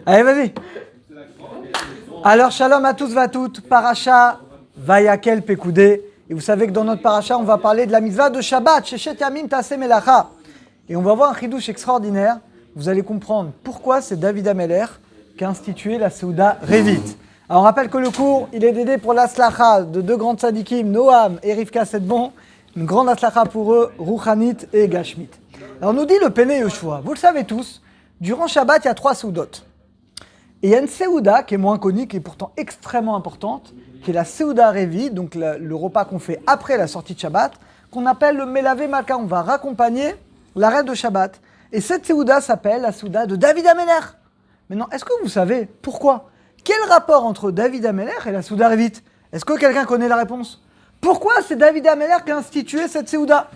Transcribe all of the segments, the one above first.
Allez, vas-y. Alors, shalom à tous, à toutes. Paracha Vayakel Pekoudé. Et vous savez que dans notre paracha, on va parler de la mitzvah de Shabbat. Shechet Yamim Taseh Melacha. Et on va voir un chidouche extraordinaire. Vous allez comprendre pourquoi c'est David Ameler qui a institué la Seuda Revit. Alors, on rappelle que le cours, il est dédié pour l'Aslacha de deux grandes tzadikim, Noam et Rivka Sedbon. Une grande Aslacha pour eux, Rouchanit et Gashmit. Alors, nous dit le Pene Yoshua. Vous le savez tous, durant Shabbat, il y a 3 Seudot. Et il y a une Seuda qui est moins connue, qui est pourtant extrêmement importante, qui est la Seuda Revit, donc le repas qu'on fait après la sortie de Shabbat, qu'on appelle le Melavé Malka. On va raccompagner l'arrêt de Shabbat. Et cette Seuda s'appelle la Seuda de David Ameler. Maintenant, est-ce que vous savez pourquoi? Quel rapport entre David Ameler et la Seuda Revit? Est-ce que quelqu'un connaît la réponse? Pourquoi c'est David Ameler qui a institué cette Seuda?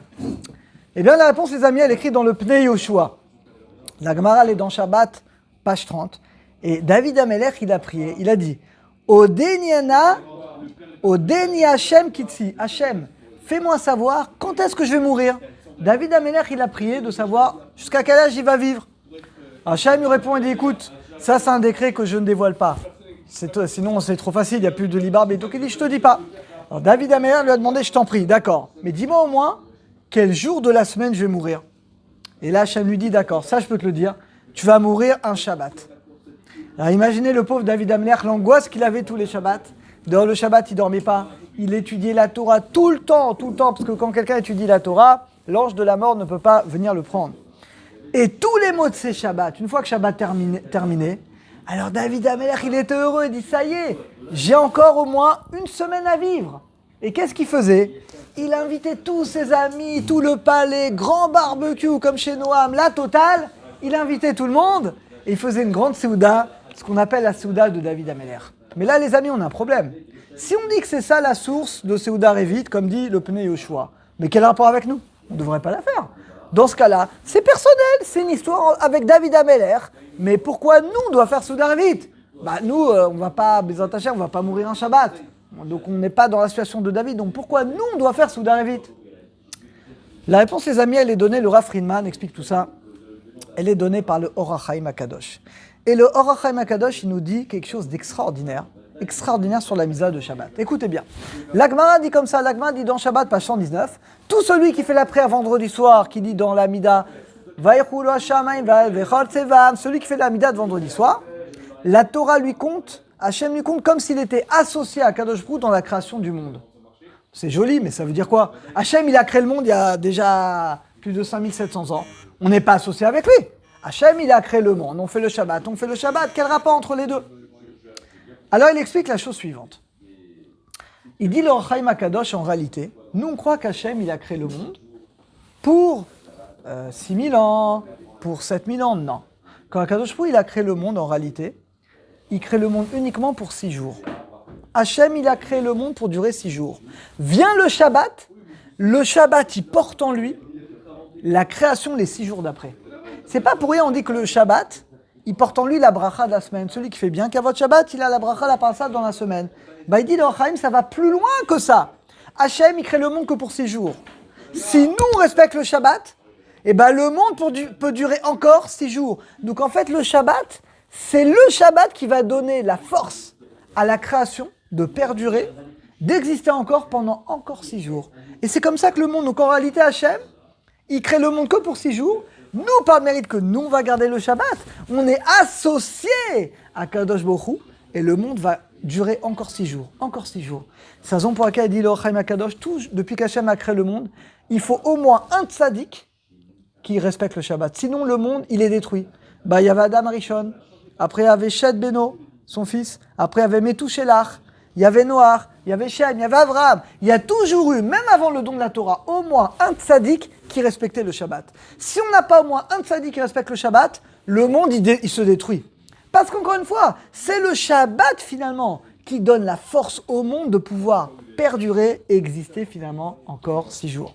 Eh bien, la réponse, les amis, elle est écrite dans le Pnei Yoshua. La Gemara, elle est dans Shabbat, page 30. Et David Ameler, il a prié, il a dit Odeni Hashem Kitsi. Hashem, fais-moi savoir quand est-ce que je vais mourir. David Ameler, il a prié de savoir jusqu'à quel âge il va vivre. Hashem lui répond, il dit écoute, ça c'est un décret que je ne dévoile pas. Sinon c'est trop facile, il n'y a plus de libarbe. Et donc il dit je te dis pas. Alors David Ameler lui a demandé je t'en prie, d'accord. Mais dis-moi au moins quel jour de la semaine je vais mourir. Et là Hashem lui dit d'accord, ça je peux te le dire, tu vas mourir un Shabbat. Alors imaginez le pauvre David Ameler, l'angoisse qu'il avait tous les Shabbats. Dans le Shabbat, il ne dormait pas. Il étudiait la Torah tout le temps, parce que quand quelqu'un étudie la Torah, l'ange de la mort ne peut pas venir le prendre. Et tous les mots de ces Shabbats, une fois que Shabbat terminé, alors David Ameler, il était heureux, il dit ça y est, j'ai encore au moins une semaine à vivre. Et qu'est-ce qu'il faisait? Il invitait tous ses amis, tout le palais, grand barbecue comme chez Noam, la totale. Il invitait tout le monde et il faisait une grande Seuda, ce qu'on appelle la Seuda de David Ameler. Mais là, les amis, on a un problème. Si on dit que c'est ça la source de Seuda Revit, comme dit le Pnei Yoshua, mais quel rapport avec nous? On ne devrait pas la faire. Dans ce cas-là, c'est personnel, c'est une histoire avec David Ameler. Mais pourquoi nous, on doit faire Seuda Revit? Nous, on ne va pas, on va pas mourir un Shabbat. Donc on n'est pas dans la situation de David. Donc pourquoi nous, on doit faire Seuda Revit? La réponse, les amis, elle est donnée, le Rav Friedman explique tout ça. Elle est donnée par le Or HaChaim HaKadosh. Et le Or HaChaim HaKadosh, il nous dit quelque chose d'extraordinaire sur la mitzvah de Shabbat. Écoutez bien. La Gemara dit comme ça, la Gemara dit dans Shabbat, page 119, tout celui qui fait la prière vendredi soir, qui dit dans la Mida, celui qui fait la Mida de vendredi soir, la Torah lui compte, Hachem lui compte comme s'il était associé à Kadosh Baruch Hu dans la création du monde. C'est joli, mais ça veut dire quoi? Hachem, il a créé le monde il y a déjà plus de 5700 ans. On n'est pas associé avec lui. Hachem, il a créé le monde. On fait le Shabbat. Quel rapport entre les deux? Alors, il explique la chose suivante. Il dit le Or HaChaim HaKadosh, en réalité, nous, on croit qu'Hachem, il a créé le monde pour 6000 ans, pour 7000 ans. Non. Quand HaKadosh Baruch Hu, il a créé le monde, en réalité, il crée le monde uniquement pour 6 jours. Hachem, il a créé le monde pour durer 6 jours. Vient le Shabbat, il porte en lui la création les 6 jours d'après. C'est pas pour rien, on dit que le Shabbat, il porte en lui la bracha de la semaine. Celui qui fait bien Kavod Shabbat, il a la bracha, la parasha dans la semaine. Il dit dans Chaim, ça va plus loin que ça. Hachem, il crée le monde que pour 6 jours. Si nous, on respecte le Shabbat, le monde peut durer encore 6 jours. Donc en fait, le Shabbat, c'est le Shabbat qui va donner la force à la création de perdurer, d'exister encore pendant encore 6 jours. Et c'est comme ça que le monde, donc en réalité, Hachem, il crée le monde que pour 6 jours. Nous, par le mérite que nous, on va garder le Shabbat, on est associés à Kadosh Baruch Hu, et le monde va durer encore 6 jours. Encore 6 jours. C'est la raison pour laquelle il dit le Or HaChaim HaKadosh, depuis qu'Hachem a créé le monde, il faut au moins un tzaddik qui respecte le Shabbat. Sinon, le monde, il est détruit. Il y avait Adam Rishon, après il y avait Shed Beno, son fils, après il y avait Methuselah, il y avait Noach, il y avait Shem, il y avait Abraham. Il y a toujours eu, même avant le don de la Torah, au moins un tzaddik qui respectait le Shabbat. Si on n'a pas au moins un tzaddik qui respecte le Shabbat, le monde, il se détruit. Parce qu'encore une fois, c'est le Shabbat, finalement, qui donne la force au monde de pouvoir perdurer et exister, finalement, encore 6 jours.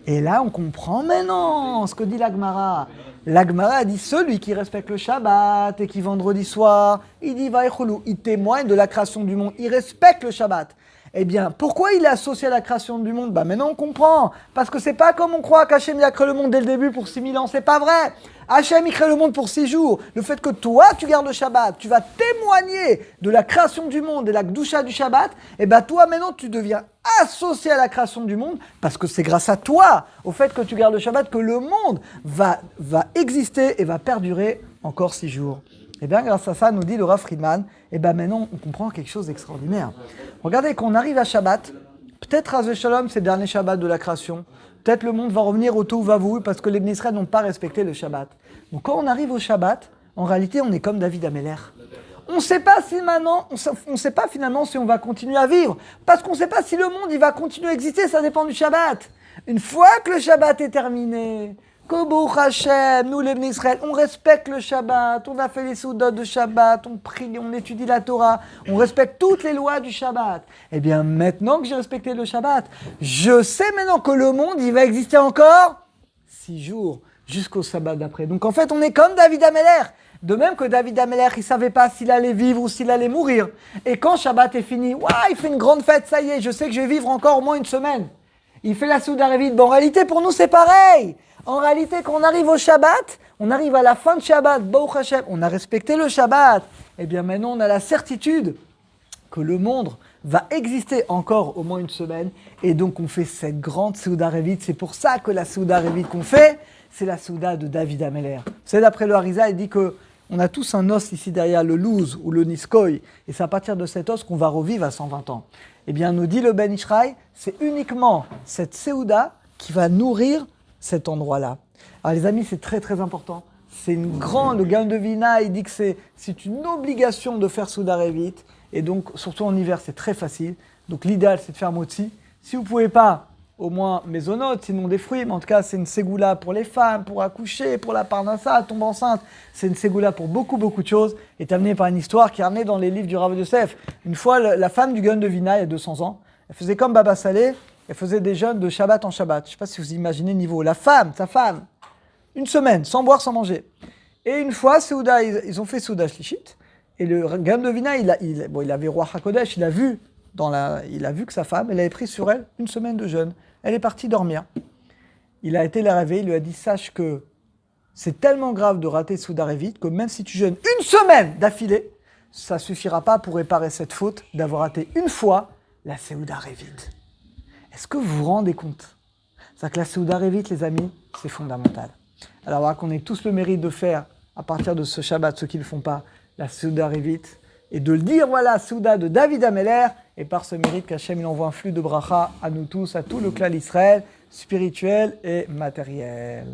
Et là, on comprend maintenant ce que dit la Gemara. La Gemara a dit celui qui respecte le Shabbat et qui vendredi soir, il dit Vaïchoulou, il témoigne de la création du monde, il respecte le Shabbat. Eh bien, pourquoi il est associé à la création du monde? Maintenant on comprend. Parce que c'est pas comme on croit qu'Hachem il a créé le monde dès le début pour 6000 ans, c'est pas vrai. Hachem il crée le monde pour 6 jours. Le fait que toi tu gardes le Shabbat, tu vas témoigner de la création du monde et la Gdusha du Shabbat, eh bien toi maintenant tu deviens associé à la création du monde parce que c'est grâce à toi, au fait que tu gardes le Shabbat, que le monde va exister et va perdurer encore 6 jours. Et bien grâce à ça, nous dit le Rav Friedman, et bien maintenant on comprend quelque chose d'extraordinaire. Regardez, quand on arrive à Shabbat, peut-être Raz Shalom, c'est le dernier Shabbat de la création, peut-être le monde va revenir au Tohu Vavohu parce que les Bnei Israël n'ont pas respecté le Shabbat. Donc quand on arrive au Shabbat, en réalité on est comme David Améler. On ne sait pas si maintenant, on sait pas finalement si on va continuer à vivre, parce qu'on ne sait pas si le monde il va continuer à exister, ça dépend du Shabbat. Une fois que le Shabbat est terminé, Kobuch Hashem, nous les Bnei Israël, on respecte le Shabbat, on a fait les soudot de Shabbat, on prie, on étudie la Torah, on respecte toutes les lois du Shabbat. Eh bien maintenant que j'ai respecté le Shabbat, je sais maintenant que le monde il va exister encore 6 jours, jusqu'au Shabbat d'après. Donc en fait on est comme David Améler. De même que David Améler, il ne savait pas s'il allait vivre ou s'il allait mourir. Et quand Shabbat est fini, il fait une grande fête, ça y est, je sais que je vais vivre encore au moins une semaine. Il fait la Souda Revit. Bon, en réalité, pour nous, c'est pareil. En réalité, quand on arrive au Shabbat, on arrive à la fin de Shabbat, Baruch Hashem, on a respecté le Shabbat. Eh bien maintenant, on a la certitude que le monde va exister encore au moins une semaine. Et donc, on fait cette grande Souda Revit. C'est pour ça que la Souda Revit qu'on fait, c'est la Souda de David Améler. C'est d'après le Harizal, il dit que on a tous un os ici derrière, le louz ou le niskoy, et c'est à partir de cet os qu'on va revivre à 120 ans. Eh bien, nous dit le Ben Ishraï, c'est uniquement cette Séouda qui va nourrir cet endroit-là. Alors les amis, c'est très très important. C'est une grande, le Gaon de Vina, il dit que c'est une obligation de faire Souda Revit, et donc surtout en hiver, c'est très facile. Donc l'idéal, c'est de faire motzi. Si vous ne pouvez pas, au moins mésonotes, sinon des fruits, mais en tout cas c'est une ségoula pour les femmes, pour accoucher, pour la parnassa, tomber enceinte, c'est une ségoula pour beaucoup de choses, est amenée par une histoire qui est amenée dans les livres du Rav Yosef. Une fois, la femme du Gaon de Vina, il y a 200 ans, elle faisait comme Baba Salé, elle faisait des jeûnes de Shabbat en Shabbat. Je ne sais pas si vous imaginez le niveau. La femme, sa femme, une semaine, sans boire, sans manger. Et une fois, Séouda, ils ont fait Séouda Shlichit, et le Gaon de Vina, il avait Roi HaKodesh, il a vu que sa femme, elle avait pris sur elle une semaine de jeûne. Elle est partie dormir. Il a été la réveiller, il lui a dit, sache que c'est tellement grave de rater Souda Revit que même si tu jeûnes une semaine d'affilée, ça ne suffira pas pour réparer cette faute d'avoir raté une fois la Souda Revit. Est-ce que vous vous rendez compte? C'est-à-dire que la Souda Revit, les amis, c'est fondamental. Alors voilà qu'on ait tous le mérite de faire, à partir de ce Shabbat, ceux qui ne le font pas, la Souda Revit, et de le dire, voilà, Souda de David Améler, et par ce mérite qu'Hachem il envoie un flux de bracha à nous tous, à tout le clan d'Israël, spirituel et matériel.